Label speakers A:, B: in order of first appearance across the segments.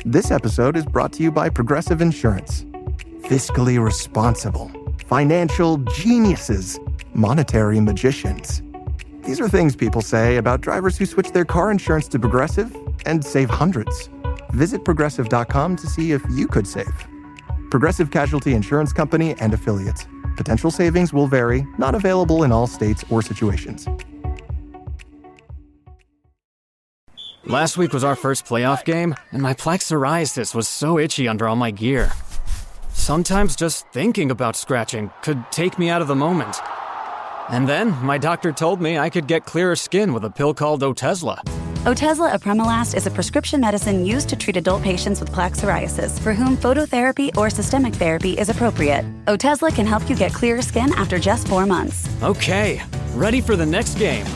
A: This episode is brought to you by Progressive Insurance. Fiscally responsible, financial geniuses, monetary magicians. These are things people say about drivers who switch their car insurance to Progressive and save hundreds. Visit Progressive.com to see if you could save. Progressive Casualty Insurance Company and Affiliates. Potential savings will vary, not available in all states or situations.
B: Last week was our first playoff game, and my plaque psoriasis was so itchy under all my gear. Sometimes just thinking about scratching could take me out of the moment. And then my doctor told me I could get clearer skin with a pill called Otezla.
C: Otezla apremilast is a prescription medicine used to treat adult patients with plaque psoriasis for whom phototherapy or systemic therapy is appropriate. Otezla can help you get clearer skin after just 4 months.
B: Okay, ready for the next game.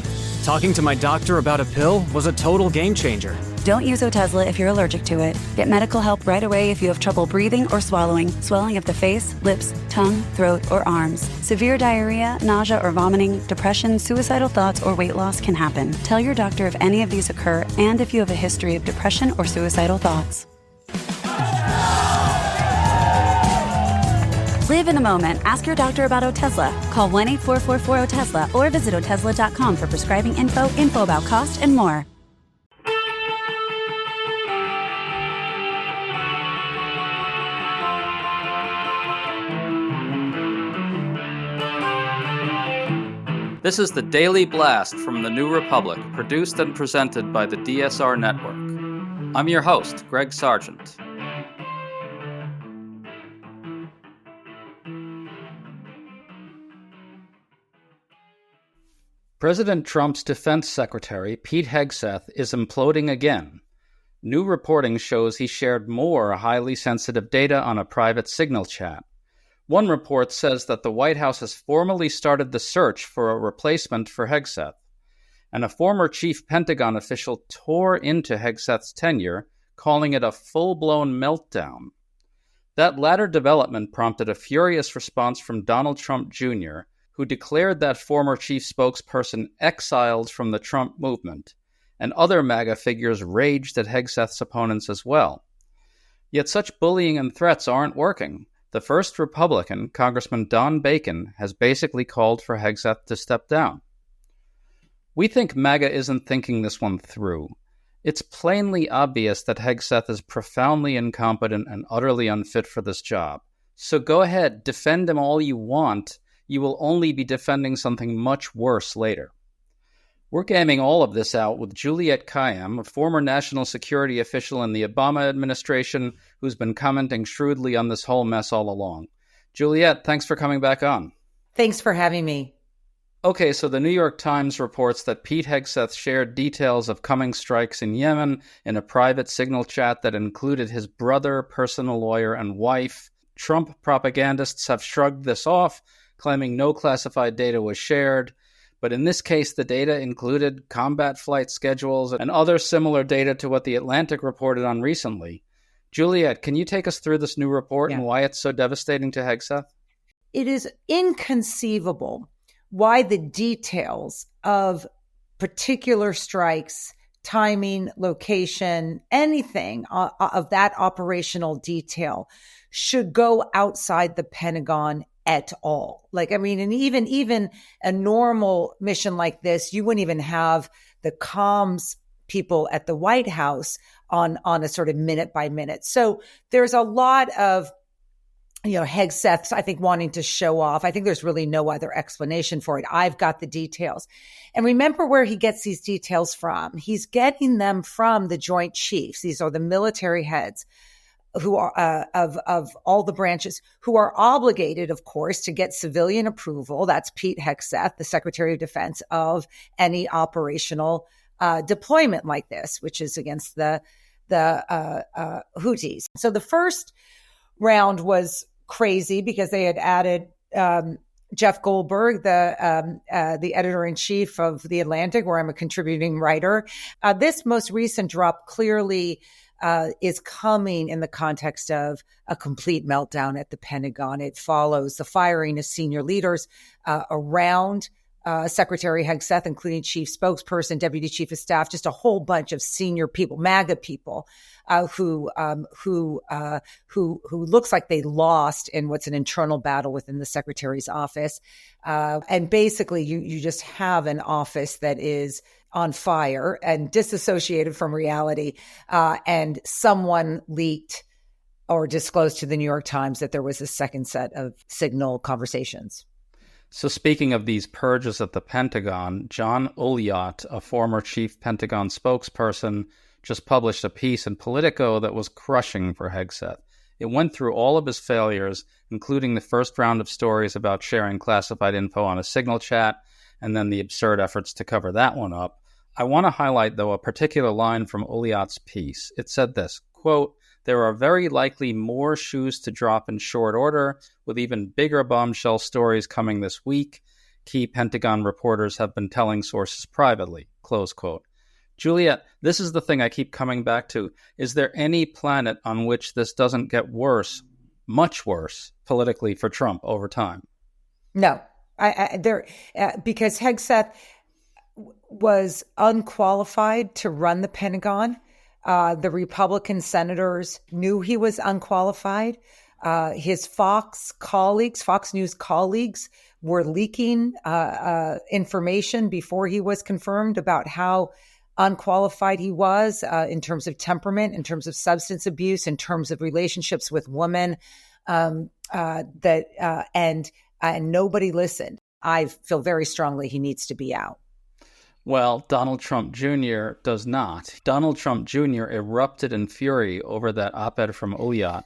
B: Talking to my doctor about a pill was a total game changer.
C: Don't use Otezla if you're allergic to it. Get medical help right away if you have trouble breathing or swallowing, swelling of the face, lips, tongue, throat, or arms. Severe diarrhea, nausea or vomiting, depression, suicidal thoughts, or weight loss can happen. Tell your doctor if any of these occur and if you have a history of depression or suicidal thoughts. Live in the moment. Ask your doctor about Otezla. Call 1-844-4-OTEZLA or visit Otezla.com for prescribing info about cost, and more.
D: This is the Daily Blast from the New Republic, produced and presented by the DSR Network. I'm your host, Greg Sargent. President Trump's defense secretary, Pete Hegseth, is imploding again. New reporting shows he shared more highly sensitive data on a private Signal chat. One report says that the White House has formally started the search for a replacement for Hegseth, and a former chief Pentagon official tore into Hegseth's tenure, calling it a full-blown meltdown. That latter development prompted a furious response from Donald Trump Jr., who declared that former chief spokesperson exiled from the Trump movement, and other MAGA figures raged at Hegseth's opponents as well. Yet such bullying and threats aren't working. The first Republican, Congressman Don Bacon, has basically called for Hegseth to step down. We think MAGA isn't thinking this one through. It's plainly obvious that Hegseth is profoundly incompetent and utterly unfit for this job. So go ahead, defend him all you want. You will only be defending something much worse later. We're gaming all of this out with Juliette Kayyem, a former national security official in the Obama administration who's been commenting shrewdly on this whole mess all along. Juliette, thanks for coming back on.
E: Thanks for having me.
D: Okay, so the New York Times reports that Pete Hegseth shared details of coming strikes in Yemen in a private Signal chat that included his brother, personal lawyer, and wife. Trump propagandists have shrugged this off, claiming no classified data was shared. But in this case, the data included combat flight schedules and other similar data to what The Atlantic reported on recently. Juliette, can you take us through this new report and why it's so devastating to Hegseth?
E: It is inconceivable why the details of particular strikes, timing, location, anything of that operational detail should go outside the Pentagon at all. And even a normal mission like this, you wouldn't even have the comms people at the White House on a sort of minute by minute. So there's a lot of, Hegseth, I think, wanting to show off. I think there's really no other explanation for it. I've got the details. And remember where he gets these details from. He's getting them from the Joint Chiefs. These are the military heads who are of all the branches, who are obligated, of course, to get civilian approval. That's Pete Hegseth, the Secretary of Defense, of any operational deployment like this, which is against the Houthis. So the first round was crazy because they had added Jeff Goldberg, the editor-in-chief of The Atlantic, where I'm a contributing writer. This most recent drop clearly is coming in the context of a complete meltdown at the Pentagon. It follows the firing of senior leaders around Secretary Hegseth, including chief spokesperson, deputy chief of staff, just a whole bunch of senior people, MAGA people, who looks like they lost in what's an internal battle within the secretary's office. And basically, you just have an office that is on fire and disassociated from reality. And someone leaked or disclosed to the New York Times that there was a second set of signal conversations.
D: So speaking of these purges at the Pentagon, John Ulyat, a former chief Pentagon spokesperson, just published a piece in Politico that was crushing for Hegseth. It went through all of his failures, including the first round of stories about sharing classified info on a signal chat, and then the absurd efforts to cover that one up. I want to highlight, though, a particular line from Ulyat's piece. It said this, quote, "There are very likely more shoes to drop in short order, with even bigger bombshell stories coming this week. Key Pentagon reporters have been telling sources privately," close quote. Juliet, this is the thing I keep coming back to. Is there any planet on which this doesn't get worse, much worse, politically for Trump over time?
E: No, because Hegseth was unqualified to run the Pentagon. The Republican senators knew he was unqualified. His Fox News colleagues were leaking information before he was confirmed about how unqualified he was in terms of temperament, in terms of substance abuse, in terms of relationships with women, and nobody listened. I feel very strongly he needs to be out.
D: Well, Donald Trump Jr. does not. Donald Trump Jr. erupted in fury over that op-ed from Ulyat.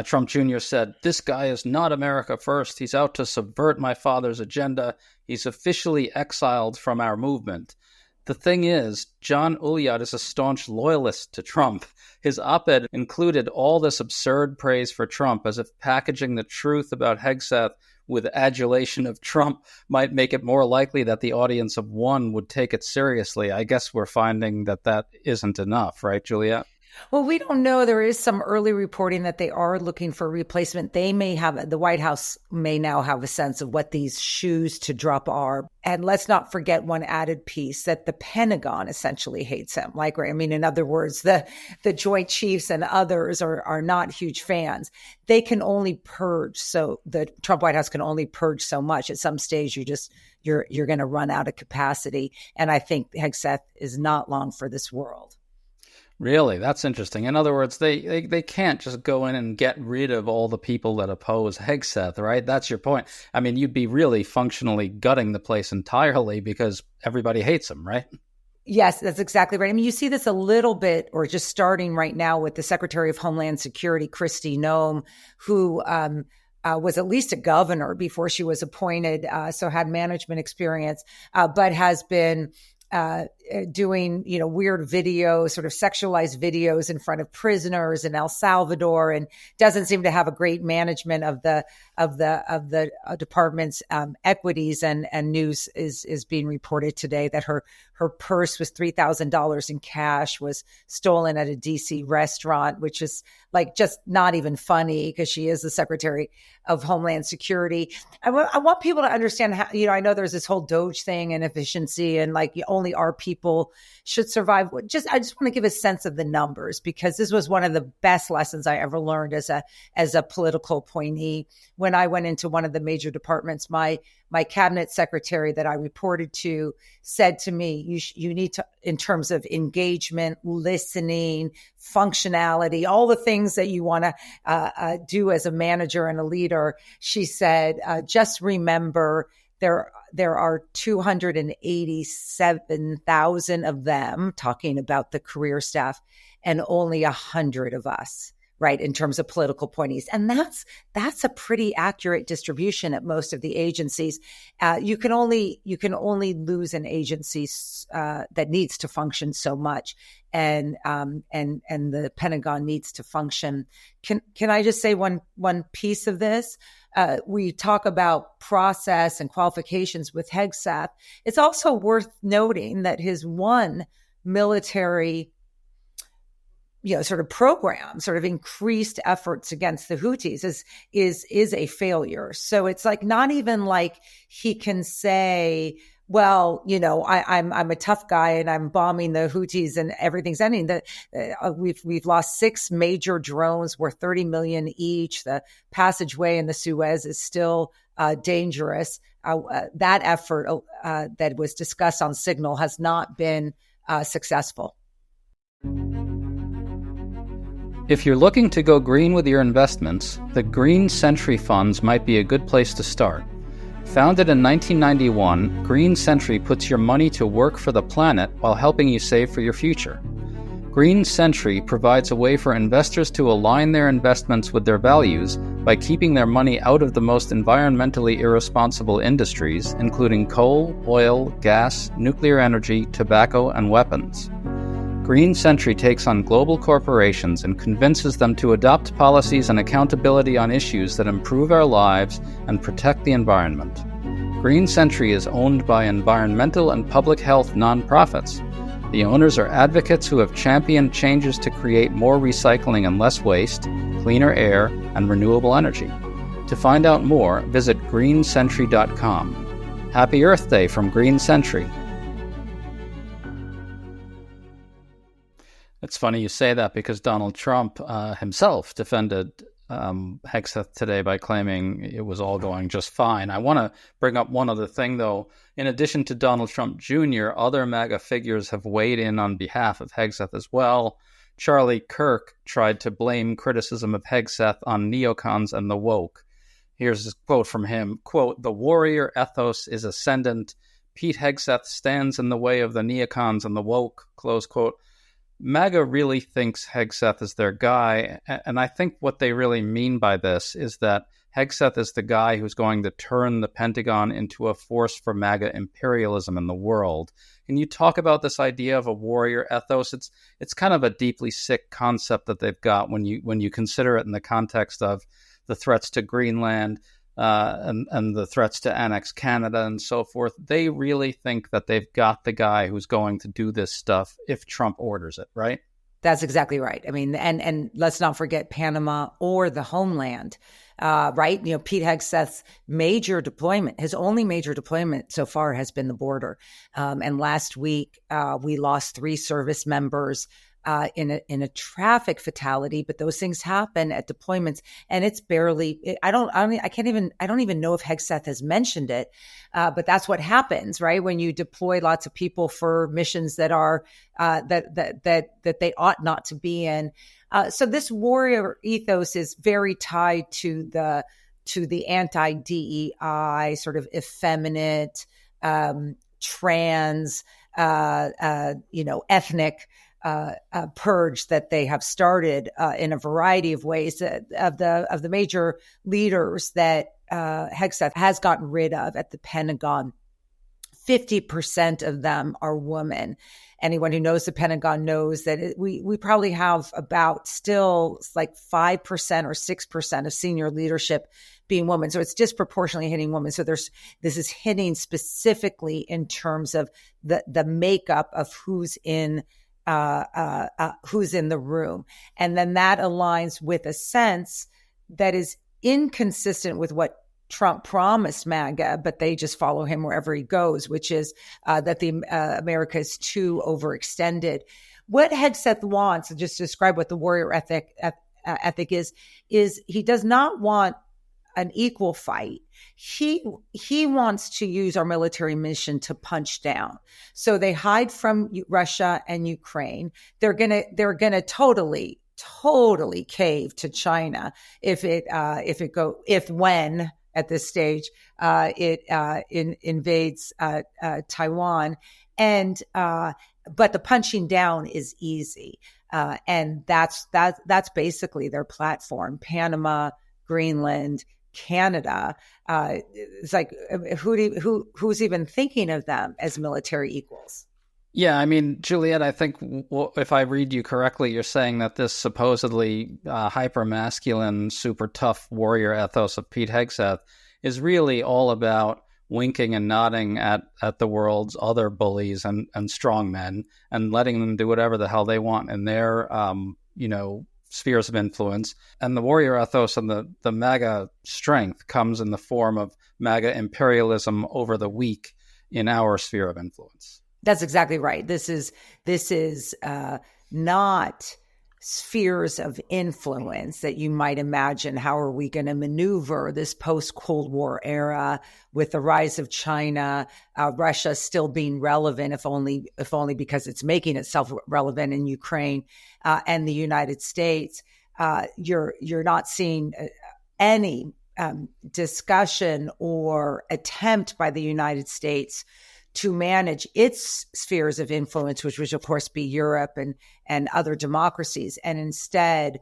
D: Trump Jr. said, "This guy is not America first. He's out to subvert my father's agenda. He's officially exiled from our movement." The thing is, John Ulyat is a staunch loyalist to Trump. His op-ed included all this absurd praise for Trump, as if packaging the truth about Hegseth with adulation of Trump might make it more likely that the audience of one would take it seriously. I guess we're finding that isn't enough, right, Juliet?
E: Well, we don't know. There is some early reporting that they are looking for a replacement. The White House may now have a sense of what these shoes to drop are. And let's not forget one added piece, that the Pentagon essentially hates him. In other words, the Joint Chiefs and others are not huge fans. They can only purge. So the Trump White House can only purge so much. At some stage, you're going to run out of capacity. And I think Hegseth is not long for this world.
D: Really? That's interesting. In other words, they can't just go in and get rid of all the people that oppose Hegseth, right? That's your point. I mean, you'd be really functionally gutting the place entirely because everybody hates him, right?
E: Yes, that's exactly right. I mean, you see this a little bit, or just starting right now with the Secretary of Homeland Security, Kristi Noem, who was at least a governor before she was appointed, so had management experience, but has been doing, weird videos, sort of sexualized videos in front of prisoners in El Salvador, and doesn't seem to have a great management of the department's equities. And news is being reported today that her purse was $3,000 in cash was stolen at a DC restaurant, which is just not even funny because she is the Secretary of Homeland Security. I want people to understand how, I know there's this whole Doge thing and efficiency and only our people should survive. I just want to give a sense of the numbers, because this was one of the best lessons I ever learned as a political appointee. When I went into one of the major departments, my cabinet secretary that I reported to said to me, you need to, in terms of engagement, listening, functionality, all the things that you want to do as a manager and a leader. She said, just remember there are 287,000 of them, talking about the career staff, and only 100 of us, right, in terms of political appointees. And that's a pretty accurate distribution at most of the agencies. You can only lose an agency that needs to function so much, and the Pentagon needs to function. Can I just say one piece of this? We talk about process and qualifications with Hegseth. It's also worth noting that his one military sort of program, sort of increased efforts against the Houthis is a failure. So it's like not even like he can say, well, I'm a tough guy and I'm bombing the Houthis and everything's ending. We've lost 6 major drones worth 30 million each. The passageway in the Suez is still dangerous. That effort that was discussed on Signal has not been successful.
D: If you're looking to go green with your investments, the Green Century funds might be a good place to start. Founded in 1991, Green Century puts your money to work for the planet while helping you save for your future. Green Century provides a way for investors to align their investments with their values by keeping their money out of the most environmentally irresponsible industries, including coal, oil, gas, nuclear energy, tobacco, and weapons. Green Century takes on global corporations and convinces them to adopt policies and accountability on issues that improve our lives and protect the environment. Green Century is owned by environmental and public health nonprofits. The owners are advocates who have championed changes to create more recycling and less waste, cleaner air, and renewable energy. To find out more, visit greencentury.com. Happy Earth Day from Green Century. It's funny you say that because Donald Trump himself defended Hegseth today by claiming it was all going just fine. I want to bring up one other thing, though. In addition to Donald Trump Jr., other MAGA figures have weighed in on behalf of Hegseth as well. Charlie Kirk tried to blame criticism of Hegseth on neocons and the woke. Here's a quote from him, quote, "The warrior ethos is ascendant. Pete Hegseth stands in the way of the neocons and the woke," close quote. MAGA really thinks Hegseth is their guy, and I think what they really mean by this is that Hegseth is the guy who's going to turn the Pentagon into a force for MAGA imperialism in the world. Can you talk about this idea of a warrior ethos? It's kind of a deeply sick concept that they've got when you consider it in the context of the threats to Greenland, and the threats to annex Canada and so forth. They really think that they've got the guy who's going to do this stuff if Trump orders it, right?
E: That's exactly right. I mean, and let's not forget Panama or the homeland, right? Pete Hegseth's major deployment, his only major deployment so far has been the border. And last week, we lost 3 service members in a traffic fatality, but those things happen at deployments, and it's barely. I don't even know if Hegseth has mentioned it, but that's what happens, right? When you deploy lots of people for missions that are that they ought not to be in. So this warrior ethos is very tied to the anti-DEI, sort of effeminate, trans, ethnic. Purge that they have started in a variety of ways of the major leaders that Hegseth has gotten rid of at the Pentagon. 50% of them are women. Anyone who knows the Pentagon knows that we probably have about still like 5% or 6% of senior leadership being women. So it's disproportionately hitting women. So this is hitting specifically in terms of the makeup of who's in the room. And then that aligns with a sense that is inconsistent with what Trump promised MAGA, but they just follow him wherever he goes, which is that America is too overextended. What Hegseth wants, and just to describe what the warrior ethic is he does not want an equal fight. He wants to use our military mission to punch down. So they hide from Russia and Ukraine. They're gonna totally cave to China when at this stage it invades Taiwan, and but the punching down is easy, and that's basically their platform. Panama, Greenland, Canada. It's like who's even thinking of them as military equals?
D: Yeah, I mean, Juliet, I think if I read you correctly, you're saying that this supposedly hyper-masculine, super tough warrior ethos of Pete Hegseth is really all about winking and nodding at the world's other bullies and strong men and letting them do whatever the hell they want in their spheres of influence. And the warrior ethos and the MAGA strength comes in the form of MAGA imperialism over the weak in our sphere of influence.
E: That's exactly right. This is not spheres of influence that you might imagine. How are we going to maneuver this post-Cold War era with the rise of China, Russia still being relevant, if only because it's making itself relevant in Ukraine, and the United States. You're not seeing any discussion or attempt by the United States to manage its spheres of influence, which would, of course, be Europe and other democracies, and instead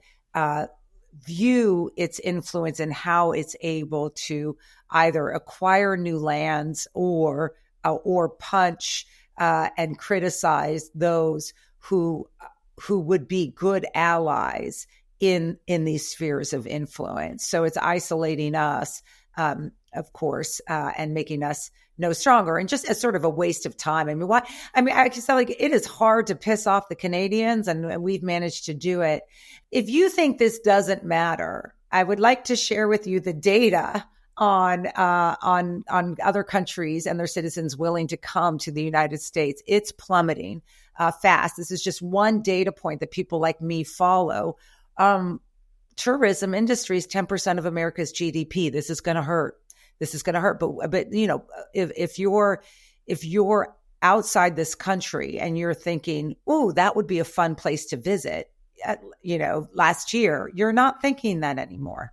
E: view its influence and how it's able to either acquire new lands or punch and criticize those who would be good allies in these spheres of influence. So it's isolating us, of course, and making us no stronger, and just as sort of a waste of time. I just feel like it is hard to piss off the Canadians, and we've managed to do it. If you think this doesn't matter, I would like to share with you the data on other countries and their citizens willing to come to the United States. It's plummeting fast. This is just one data point that people like me follow. Tourism industry is 10% of America's GDP. This is going to hurt. But if you're outside this country and you're thinking, "Oh, that would be a fun place to visit," last year, you're not thinking that anymore.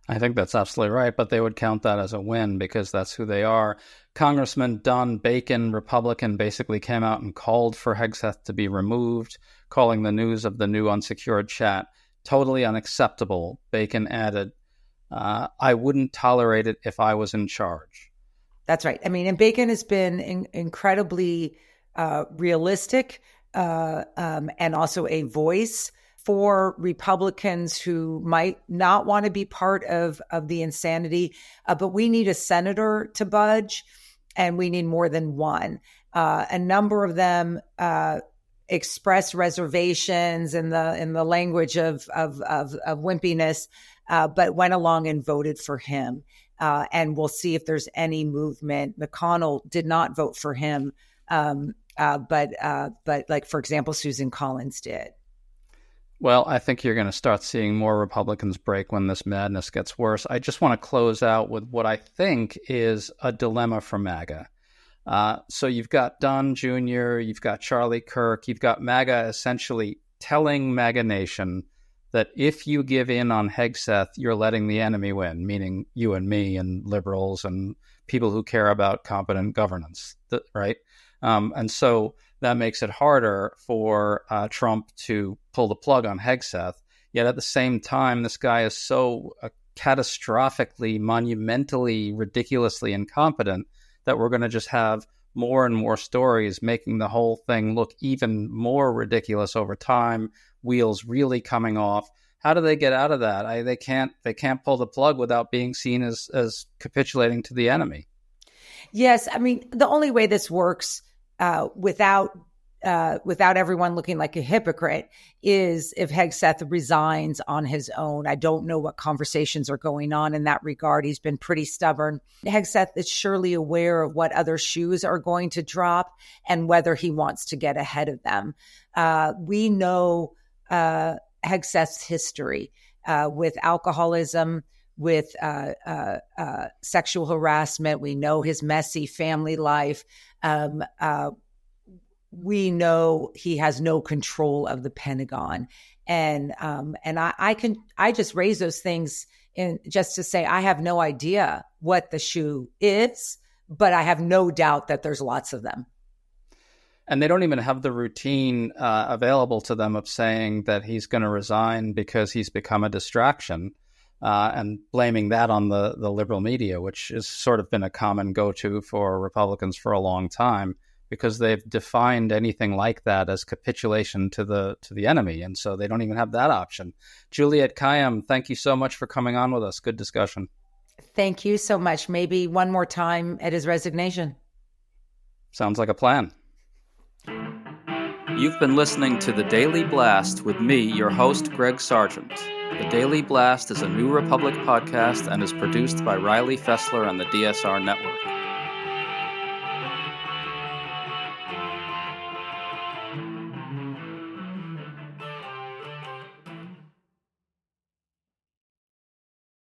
D: I think that's absolutely right, but they would count that as a win because that's who they are. Congressman Don Bacon, Republican, basically came out and called for Hegseth to be removed, calling the news of the new unsecured chat totally unacceptable. Bacon added, I wouldn't tolerate it if I was in charge.
E: That's right. And Bacon has been incredibly realistic and also a voice for Republicans who might not want to be part of the insanity. But we need a senator to budge, and we need more than one. A number of them express reservations in the language of wimpiness, but went along and voted for him. And we'll see if there's any movement. McConnell did not vote for him, but like, for example, Susan Collins did.
D: Well, I think you're going to start seeing more Republicans break when this madness gets worse. I just want to close out with what I think is a dilemma for MAGA. So you've got Don Jr., you've got Charlie Kirk, you've got MAGA essentially telling MAGA Nation that if you give in on Hegseth, you're letting the enemy win, meaning you and me and liberals and people who care about competent governance, right? And so that makes it harder for Trump to pull the plug on Hegseth. Yet at the same time, this guy is so catastrophically, monumentally, ridiculously incompetent that we're going to just have more and more stories making the whole thing look even more ridiculous over time, wheels really coming off. How do they get out of that? They can't pull the plug without being seen as capitulating to the enemy.
E: Yes, the only way this works without everyone looking like a hypocrite is if Hegseth resigns on his own. I don't know what conversations are going on in that regard. He's been pretty stubborn. Hegseth is surely aware of what other shoes are going to drop and whether he wants to get ahead of them. We know Hegseth's history with alcoholism, with sexual harassment. We know his messy family life. We know he has no control of the Pentagon. And I just raise those things just to say, I have no idea what the shoe is, but I have no doubt that there's lots of them.
D: And they don't even have the routine available to them of saying that he's going to resign because he's become a distraction and blaming that on the liberal media, which has sort of been a common go-to for Republicans for a long time, because they've defined anything like that as capitulation to the enemy. And so they don't even have that option. Juliette Kayyem, thank you so much for coming on with us. Good discussion.
E: Thank you so much. Maybe one more time at his resignation.
D: Sounds like a plan. You've been listening to The Daily Blast with me, your host, Greg Sargent. The Daily Blast is a New Republic podcast and is produced by Riley Fessler and the DSR Network.